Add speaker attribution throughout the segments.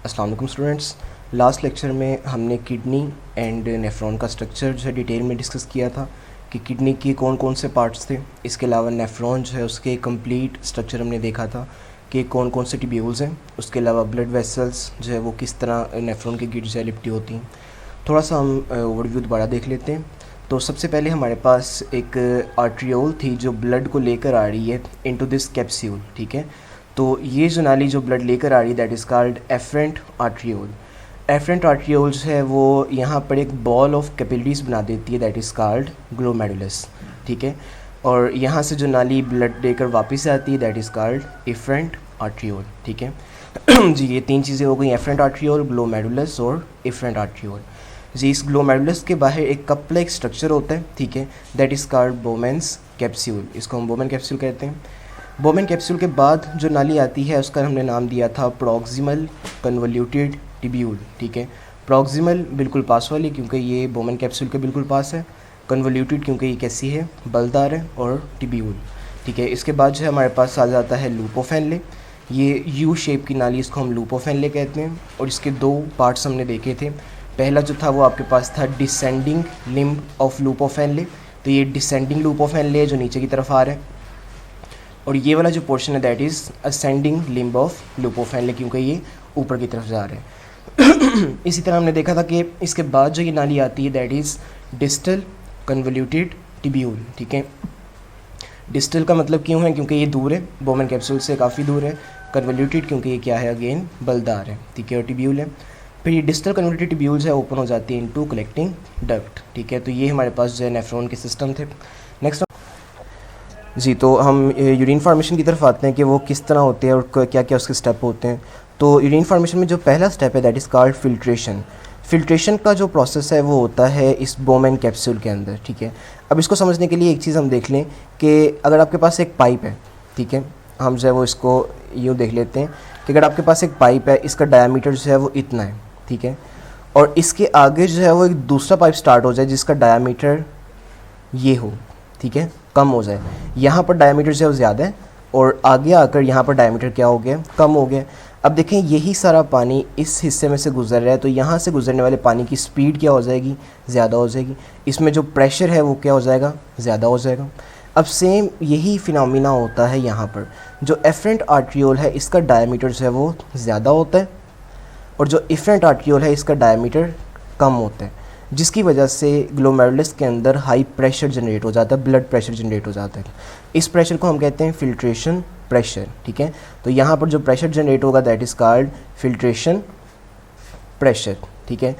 Speaker 1: अस्सलाम वालेकुम students. Last lecture में हमने किडनी एंड नेफ्रॉन का स्ट्रक्चर जो है डिटेल में डिस्कस किया था कि किडनी के कौन कौन से पार्ट्स थे। इसके अलावा नेफ्रॉन जो है उसके कंप्लीट स्ट्रक्चर हमने देखा था कि कौन कौन से टिब्यूल्स हैं। उसके अलावा ब्लड वेसल्स जो है वो किस तरह नेफ्रॉन के गिर्द से लिपटी होती हैं। थोड़ा सा हम ओवरव्यू दोबारा देख लेते हैं। तो सबसे पहले हमारे पास एक आर्ट्रियोल थी जो ब्लड को लेकर आ रही है इनटू दिस कैप्सूल, ठीक है। तो ये जो नाली जो ब्लड लेकर आ रही है that is called efferent arteriole. Afferent arteriole जो है वो यहाँ पर एक बॉल ऑफ कैपिलरीज बना देती है दैट इज़ कॉल्ड ग्लोमेरुलस, ठीक है। और यहाँ से जो नाली ब्लड लेकर वापस आती है that is called efferent arteriole, ठीक है। जी, ये तीन चीज़ें हो गई, एफरेंट आर्ट्रियोल, ग्लोमेरुलस और एफरेंट आर्ट्रियोल। जी, इस ग्लोमेरुलस के बाहर एक कप लाइक स्ट्रक्चर होता है, ठीक है, that is called Bowman's capsule. इसको हम बोमेन कैप्सूल कहते हैं। बोमेन कैप्सूल के बाद जो नाली आती है उसका हमने नाम दिया था प्रॉक्सिमल कन्वोल्यूटेड टिब्यूल, ठीक है। प्रॉक्सिमल बिल्कुल पास वाली क्योंकि ये बोमेन कैप्सूल के बिल्कुल पास है, कन्वोल्यूटेड क्योंकि ये कैसी है, बलदार है, और टिब्यूल, ठीक है। इसके बाद जो है हमारे पास आ जाता है लूपोफेनले। ये यू शेप की नाली, इसको हम लूपोफेनले कहते हैं। और इसके दो पार्ट्स हमने देखे थे। पहला जो था वो आपके पास था डिसेंडिंग लिम्ब ऑफ लूपोफेनले। तो ये डिसेंडिंग लूपोफेनले है जो नीचे की तरफ आ रहा है, और ये वाला जो पोर्शन है that is ascending limb of loop of Henle क्योंकि ये ऊपर की तरफ जा रहे हैं। इसी तरह हमने देखा था कि इसके बाद जो ये नाली आती है that is distal convoluted tubule, ठीक है। डिस्टल का मतलब क्यों है, क्योंकि ये दूर है, बोमेन कैप्सूल से काफ़ी दूर है। कन्वोल्यूटेड क्योंकि ये क्या है, अगेन बलदार है, ठीक है, और टिब्यूल है। फिर ये डिस्टल कन्वोल्यूटेड टिब्यूल्स है ओपन हो जाती है इनटू कलेक्टिंग डक्ट, ठीक है। तो ये हमारे पास जो है नेफ्रॉन के सिस्टम थे। नेक्स्ट जी, तो हम यूरिन फार्मेशन की तरफ आते हैं कि वो किस तरह होते हैं और क्या क्या उसके स्टेप होते हैं। तो यूरिन फार्मेशन में जो पहला स्टेप है that is called filtration. Filtration का जो प्रोसेस है वो होता है इस बोमेन कैप्सूल के अंदर, ठीक है। अब इसको समझने के लिए एक चीज़ हम देख लें कि अगर आपके पास एक पाइप है, ठीक है, हम जो है वो इसको यूँ देख लेते हैं कि अगर आपके पास एक पाइप है, इसका डायामीटर जो है वो इतना है, ठीक है, और इसके आगे जो है वो एक दूसरा पाइप स्टार्ट हो जाए जिसका डायामीटर ये हो, ठीक है, कम हो जाए। यहाँ पर डायमीटर जो है वो ज़्यादा है और आगे आकर यहाँ पर डायमीटर क्या हो गया, कम हो गया। अब देखें यही सारा पानी इस हिस्से में से गुजर रहा है, तो यहाँ से गुजरने वाले पानी की स्पीड क्या हो जाएगी, ज़्यादा हो जाएगी। इसमें जो प्रेशर है वो क्या हो जाएगा, ज़्यादा हो जाएगा। अब सेम यही फिनोमिना होता है यहाँ पर। जो एफरेंट आर्ट्रियोल है इसका डायमीटर जो है वो ज़्यादा होता है और जो एफरेंट आर्ट्रियोल है इसका डायमीटर कम होता है, जिसकी वजह से ग्लोमेरुलस के अंदर हाई प्रेशर जनरेट हो जाता है, ब्लड प्रेशर जनरेट हो जाता है। इस प्रेशर को हम कहते हैं फिल्ट्रेशन प्रेशर, ठीक है। तो यहाँ पर जो प्रेशर जनरेट होगा that is called filtration pressure, ठीक है।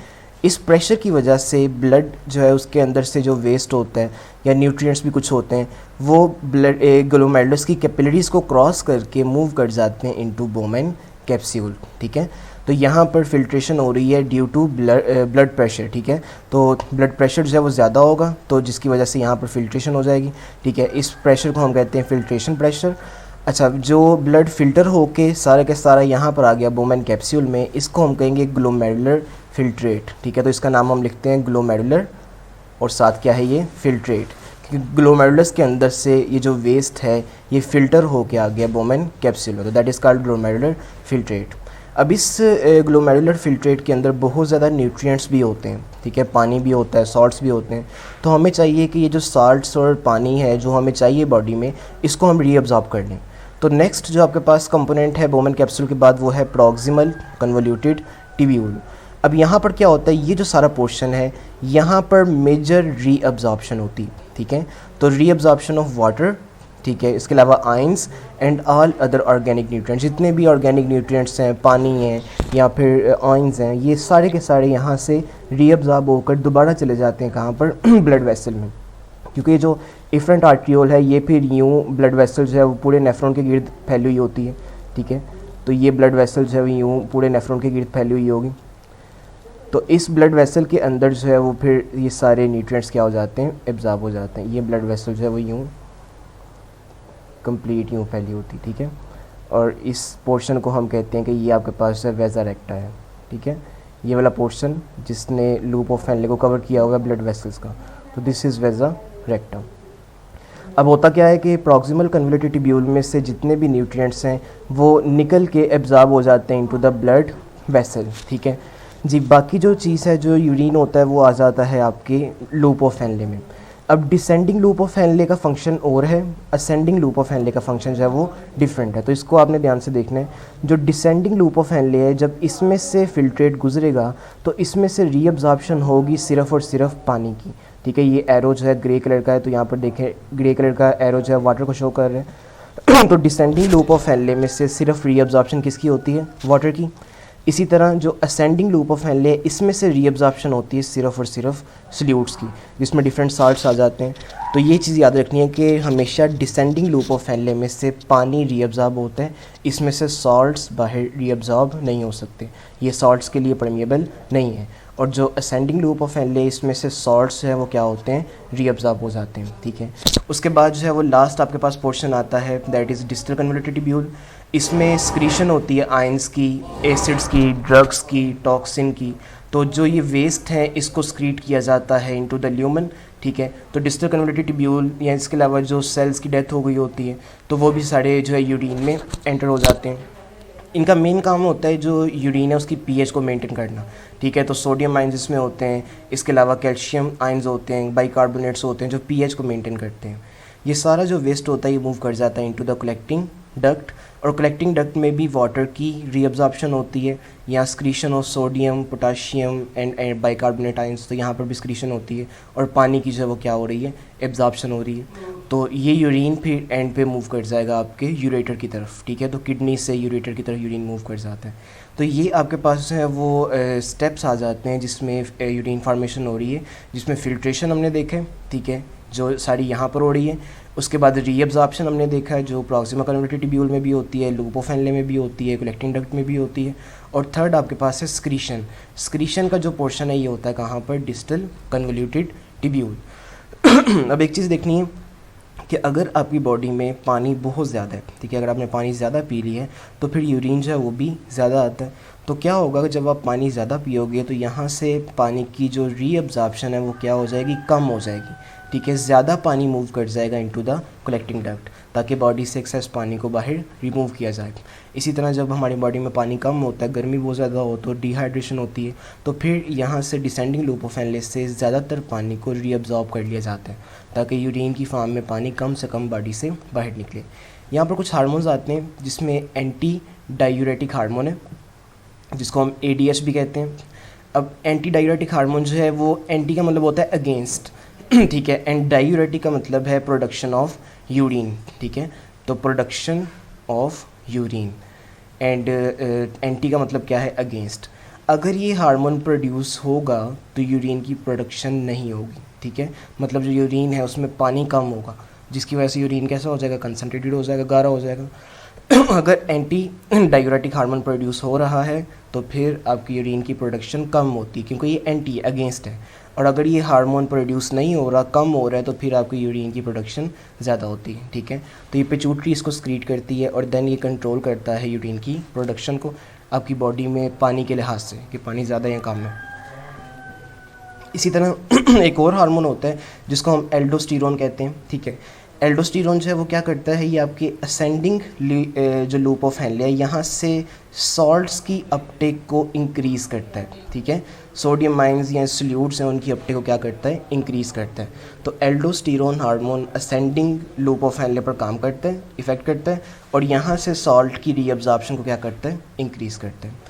Speaker 1: इस प्रेशर की वजह से ब्लड जो है उसके अंदर से जो वेस्ट होता है या न्यूट्रिएंट्स भी कुछ होते हैं वो ब्लड ग्लोमेरुलस की कैपिलरीज को क्रॉस करके मूव कर जाते हैं इनटू बोमेन कैप्सूल, ठीक है। तो यहाँ पर फिल्ट्रेशन हो रही है ड्यू टू ब्लड प्रेशर, ठीक है। तो ब्लड प्रेशर जो है वो ज़्यादा होगा तो जिसकी वजह से यहाँ पर फिल्ट्रेशन हो जाएगी, ठीक है। इस प्रेशर को हम कहते हैं फिल्ट्रेशन प्रेशर। अच्छा, जो ब्लड फ़िल्टर होके सारा के सारा यहाँ पर आ गया बोमेन कैप्सूल में, इसको हम कहेंगे ग्लोमेरुलर फिल्ट्रेट, ठीक है। तो इसका नाम हम लिखते हैं ग्लोमेरुलर और साथ क्या है ये फिल्ट्रेट, क्योंकि ग्लोमेरुलस के अंदर से ये जो वेस्ट है ये फ़िल्टर होके आ गया बोमेन कैप्सूल में, तो that is called glomerular filtrate. अब इस ग्लोमेरुलर फिल्ट्रेट के अंदर बहुत ज़्यादा न्यूट्रिएंट्स भी होते हैं, ठीक है, पानी भी होता है, सॉल्ट्स भी होते हैं। तो हमें चाहिए कि ये जो साल्ट्स और पानी है जो हमें चाहिए बॉडी में, इसको हम रीअब्जॉर्ब कर लें। तो नेक्स्ट जो आपके पास कंपोनेंट है बोमेन कैप्सूल के बाद वो है प्रॉक्सिमल कन्वोल्यूटेड टिब्यूल। अब यहाँ पर क्या होता है, ये जो सारा पोर्शन है यहाँ पर मेजर रीअब्जॉर्प्शन होती है, ठीक है। तो रीअब्जॉर्प्शन ऑफ वाटर, ठीक है, इसके अलावा ions and all other organic nutrients, जितने भी ऑर्गेनिक न्यूट्रिएंट्स हैं, पानी है या फिर आयंस हैं, ये सारे के सारे यहाँ से रीअब्जॉर्ब होकर दोबारा चले जाते हैं कहाँ पर, ब्लड वेसल में। क्योंकि ये जो एफरेंट आर्ट्रियोल है ये फिर यूँ ब्लड वेसल जो है वो पूरे नेफ्रॉन के गिर्द फैली हुई होती है, ठीक है। तो ये ब्लड वेसल जो है वो यूँ पूरे नेफ्रॉन के गिर्द फैली हुई होगी। तो इस ब्लड वेसल के अंदर जो है वो फिर ये सारे न्यूट्रिएंट्स क्या हो जाते हैं, एब्जॉर्ब हो जाते हैं। ये ब्लड वेसल जो है वो यूँ कंप्लीट यूँ फैली होती, ठीक है। और इस पोर्शन को हम कहते हैं कि ये आपके पास है वेजा रेक्टा है, ठीक है। ये वाला पोर्शन जिसने लूप ऑफ फैनले को कवर किया हुआ ब्लड वेसल्स का, तो दिस इज़ वेजा रेक्टा। अब होता क्या है कि प्रॉक्सिमल कन्वोल्यूटेड ट्यूब्यूल में से जितने भी न्यूट्रिएंट्स हैं वो निकल के एब्जॉर्ब हो जाते हैं इनटू द ब्लड वेसल, ठीक है जी। बाकी जो चीज़ है, जो यूरिन होता है वो आ जाता है आपके लूप ऑफ हेनले में। अब डिसेंडिंग लूप ऑफ हेनले का फंक्शन और है, असेंडिंग लूप ऑफ हेनले का फंक्शन जो है वो डिफरेंट है। तो इसको आपने ध्यान से देखना है। जो डिसेंडिंग लूप ऑफ हेनले है, जब इसमें से फिल्ट्रेट गुजरेगा तो इसमें से रीअब्जॉर्प्शन होगी सिर्फ और सिर्फ पानी की, ठीक है। ये एरो जो है ग्रे कलर का है, तो यहाँ पर देखें ग्रे कलर का एरो जो है वाटर को शो कर रहे हैं। तो डिसेंडिंग लूप ऑफ हेनले में से सिर्फ रीअब्जॉर्प्शन किसकी होती है? वाटर की। इसी तरह जो असेंडिंग लूप ऑफ हेनले है, इसमें से रीअब्जॉर्प्शन होती है सिर्फ और सिर्फ सॉल्यूट्स की, जिसमें डिफरेंट साल्ट्स आ जाते हैं। तो ये चीज़ याद रखनी है कि हमेशा डिसेंडिंग लूप ऑफ हेनले में से पानी रीअब्जॉर्ब होता है, इसमें से सॉल्ट्स बाहर रीअब्जॉर्ब नहीं हो सकते, ये सॉल्ट्स के लिए परमिएबल नहीं है। और जो असेंडिंग लूप ऑफ हेनले, इसमें से सॉल्ट्स है वो क्या होते हैं? रीअब्जॉर्ब हो जाते हैं, ठीक है। उसके बाद जो है वो लास्ट आपके पास पोर्शन आता है, that is distal convoluted tubule. इसमें स्क्रीशन होती है आयंस की, एसिड्स की, ड्रग्स की, टॉक्सिन की। तो जो ये वेस्ट है इसको स्क्रीट किया जाता है इनटू द ल्यूमन, ठीक है। तो डिस्टल कन्वोल्यूटेड ट्यूब्यूल या इसके अलावा जो सेल्स की डेथ हो गई होती है तो वो भी सारे जो है यूरिन में एंटर हो जाते हैं। इनका मेन काम होता है जो यूरिन है उसकी पीएच को मेंटेन करना, ठीक है। तो सोडियम आयंस इसमें होते हैं, इसके अलावा कैल्शियम आयंस होते हैं, बाइकार्बोनेट्स होते हैं जो पीएच को मेंटेन करते हैं। ये सारा जो वेस्ट होता है ये मूव कर जाता है इनटू द कलेक्टिंग डक्ट, और कलेक्टिंग डक्ट में भी वाटर की रीअब्जॉर्प्शन होती है, या secretion of sodium, potassium and bicarbonate ions, तो यहाँ पर भी स्क्रीशन होती है, और पानी की जो है वो क्या हो रही है? एब्जॉर्प्शन हो रही है। तो ये यूरिन फिर एंड पे मूव कर जाएगा आपके यूरेटर की तरफ, ठीक है। तो किडनी से यूरेटर की तरफ यूरिन मूव कर जाता है। तो ये आपके पास जो है वो स्टेप्स आ जाते हैं जिसमें यूरिन फार्मेशन हो रही है, जिसमें फिल्ट्रेशन हमने देखा है, ठीक है, जो सारी यहाँ पर हो रही है। उसके बाद रीअब्जॉर्प्शन हमने देखा है जो प्रॉक्सिमा कन्वोल्यूटेड ट्यूब्यूल में भी होती है, लूप ऑफ हेनले में भी होती है, कलेक्टिंग डक्ट में भी होती है। और थर्ड आपके पास है स्क्रीशन। स्क्रीशन का जो पोर्शन है ये होता है कहाँ पर? Distal convoluted tubule. अब एक चीज़ देखनी है कि अगर आपकी बॉडी में पानी बहुत ज़्यादा है, ठीक है, अगर आपने पानी ज़्यादा पी लिया है तो फिर यूरिन जो है वो भी ज़्यादा आता है। तो क्या होगा कि जब आप पानी ज़्यादा पियोगे तो यहाँ से पानी की जो रीअब्जॉर्प्शन है वो क्या हो जाएगी? कम हो जाएगी, ठीक है। ज़्यादा पानी मूव कर जाएगा इनटू द कलेक्टिंग डक्ट, ताकि बॉडी से एक्सेस पानी को बाहर रिमूव किया जाए। इसी तरह जब हमारी बॉडी में पानी कम होता है, गर्मी बहुत ज़्यादा हो तो डिहाइड्रेशन होती है, तो फिर यहाँ से डिसेंडिंग लूप ऑफ हेनले से ज़्यादातर पानी को रीअब्जॉर्ब कर लिया जाता है, ताकि यूरिन की फॉर्म में पानी कम से कम बॉडी से बाहर निकले। यहाँ पर कुछ हार्मोन्स आते हैं जिसमें एंटी डायूरेटिक हार्मोन है, जिसको हम ADH भी कहते हैं। अब एंटी डायूरेटिक हार्मोन जो है वो एंटी का मतलब होता है अगेंस्ट, ठीक है, एंड डायूरेटिक का मतलब है प्रोडक्शन ऑफ यूरिन, ठीक है। तो production of urine and anti का मतलब क्या है? अगेंस्ट। अगर ये हार्मोन प्रोड्यूस होगा तो यूरिन की प्रोडक्शन नहीं होगी, ठीक है। मतलब जो यूरिन है उसमें पानी कम होगा, जिसकी वजह से यूरिन कैसा हो जाएगा? कंसनट्रेटेड हो जाएगा, गाढ़ा हो जाएगा। अगर एंटी डायूरेटिक हार्मोन प्रोड्यूस हो रहा है तो फिर आपकी यूरिन की प्रोडक्शन कम होती है, क्योंकि ये एंटी अगेंस्ट है। और अगर ये हार्मोन प्रोड्यूस नहीं हो रहा, कम हो रहा है, तो फिर आपकी यूरिन की प्रोडक्शन ज़्यादा होती है, ठीक है। तो ये पिट्यूटरी इसको स्क्रीट करती है और देन ये कंट्रोल करता है यूरिन की प्रोडक्शन को आपकी बॉडी में पानी के लिहाज से, कि पानी ज़्यादा या कम है। इसी तरह एक और हार्मोन होता है जिसको हम एल्डोस्टेरोन कहते हैं, ठीक है। एल्डोस्टेरोन जो है वो क्या करता है? ये आपके असेंडिंग जो लूप ऑफ हेनले है यहाँ से सॉल्ट्स की अपटेक को इंक्रीज़ करता है, ठीक है। सोडियम आयंस या सॉल्यूट्स हैं उनकी अपटेक को क्या करता है? इंक्रीज़ करता है। तो aldosterone hormone ascending loop of Henle पर काम करता है, इफ़ेक्ट करता है, और यहाँ से सॉल्ट की रीअब्जॉर्प्शन को क्या करता है? इंक्रीज़ करता है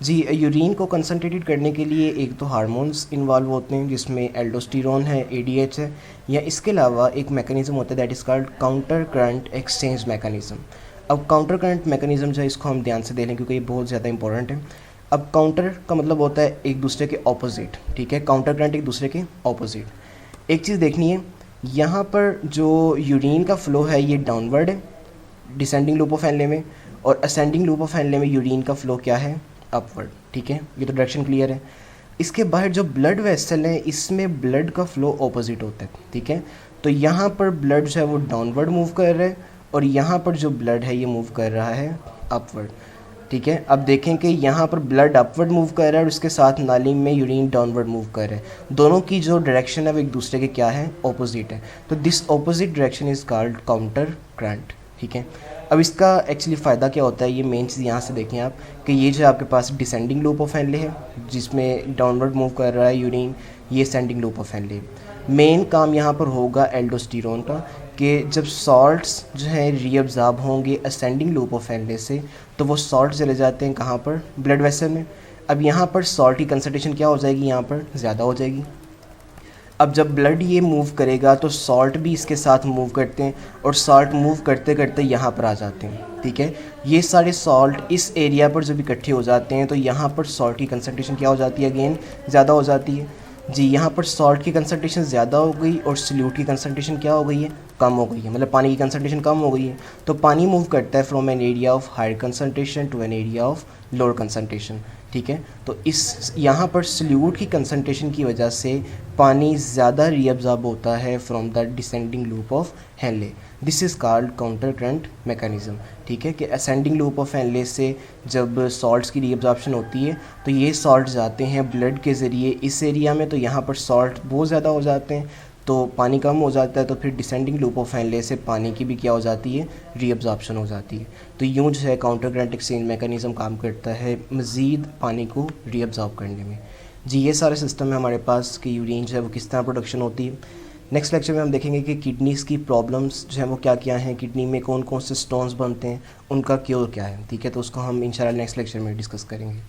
Speaker 1: जी। यूरिन को कंसनट्रेटेड करने के लिए एक तो हार्मोन्स इन्वॉल्व होते हैं जिसमें एल्डोस्टेरोन है, ADH है, या इसके अलावा एक मैकेनिज़्म होता है that is called counter current exchange mechanism. अब काउंटर करंट मैकेनिज़्म जो है इसको हम ध्यान से देख लें क्योंकि ये बहुत ज़्यादा इंपॉर्टेंट है। अब काउंटर का मतलब होता है एक दूसरे के ऑपोजिट, ठीक है। काउंटर करंट एक दूसरे के ऑपोजिट। एक चीज़ देखनी है, यहाँ पर जो यूरिन का फ्लो है ये डाउनवर्ड है डिसेंडिंग लूप ऑफ हेनले में, और असेंडिंग लूप ऑफ हेनले में यूरिन का फ्लो क्या है? अपवर्ड, ठीक है। ये तो डायरेक्शन क्लियर है। इसके बाहर जो ब्लड वेसल है इसमें ब्लड का फ्लो ऑपोजिट होता है, ठीक है। तो यहाँ पर ब्लड जो है वो डाउनवर्ड मूव कर रहा है, और यहाँ पर जो ब्लड है ये मूव कर रहा है अपवर्ड, ठीक है। अब देखें कि यहाँ पर ब्लड अपवर्ड मूव कर रहा है और उसके साथ नाली में यूरिन डाउनवर्ड मूव कर रहा है। दोनों की जो डायरेक्शन है वो एक दूसरे के क्या है? ऑपोजिट है। तो this opposite direction is called counter current, ठीक है। अब इसका एक्चुअली फ़ायदा क्या होता है, ये मेन चीज़ यहाँ से देखें आप कि ये जो आपके पास डिसेंडिंग लूप ऑफ हेनले है जिसमें डाउनवर्ड मूव कर रहा है यूरिन, ये ascending loop of Henle. Main काम यहाँ पर होगा एल्डोस्टेरोन का कि जब सॉल्ट्स जो हैं रीअब्ज़ॉर्ब होंगे असेंडिंग लूप ऑफ हेनले से, तो वो सॉल्ट चले जाते हैं कहाँ पर, ब्लड वेसल में। अब यहाँ पर सॉल्ट की कंसंट्रेशन क्या हो जाएगी, यहाँ पर ज़्यादा हो जाएगी। अब जब ब्लड ये मूव करेगा तो सॉल्ट भी इसके साथ मूव करते हैं और सॉल्ट मूव करते करते यहाँ पर आ जाते हैं, ठीक है। ये सारे सॉल्ट इस एरिया पर जब इकट्ठे हो जाते हैं तो यहाँ पर सॉल्ट की कंसंट्रेशन क्या हो जाती है, अगेन ज़्यादा हो जाती है जी। यहाँ पर सॉल्ट की कंसंट्रेशन ज़्यादा हो गई और सल्यूट की कंसंट्रेशन क्या हो गई है, कम हो गई है, मतलब पानी की कंसंट्रेशन कम हो गई है। तो पानी मूव करता है from an area of higher concentration to an area of lower concentration, ठीक है। तो इस यहाँ पर सल्यूट की कंसंट्रेशन की वजह से पानी ज़्यादा रीअब्जॉर्ब होता है from the descending loop of Henle. This is called counter current mechanism, ठीक है। कि असेंडिंग लूप ऑफ हेनले से जब सॉल्ट्स की रीअब्जॉर्प्शन होती है तो ये सॉल्ट जाते हैं ब्लड के ज़रिए इस एरिया में, तो यहाँ पर सॉल्ट बहुत ज़्यादा हो जाते हैं तो पानी कम हो जाता है, तो फिर डिसेंडिंग लूप ऑफ हेनले से पानी की भी क्या हो जाती है, रीअब्जॉर्प्शन हो जाती है। तो यूँ जो है काउंटर करंट एक्सचेंज मैकेनिज़्म काम करता है मज़ीद पानी को रीअब्जॉर्ब करने में जी। ये सारे सिस्टम है हमारे पास कि यूरिन जो है वो किस तरह प्रोडक्शन होती है। नेक्स्ट लेक्चर में हम देखेंगे कि किडनीज़ की प्रॉब्लम्स जो है वो क्या क्या हैं, किडनी में कौन कौन से स्टोन्स बनते हैं, उनका क्योर क्या है, ठीक है। तो उसको हम इंशाल्लाह नेक्स्ट लेक्चर में डिस्कस करेंगे।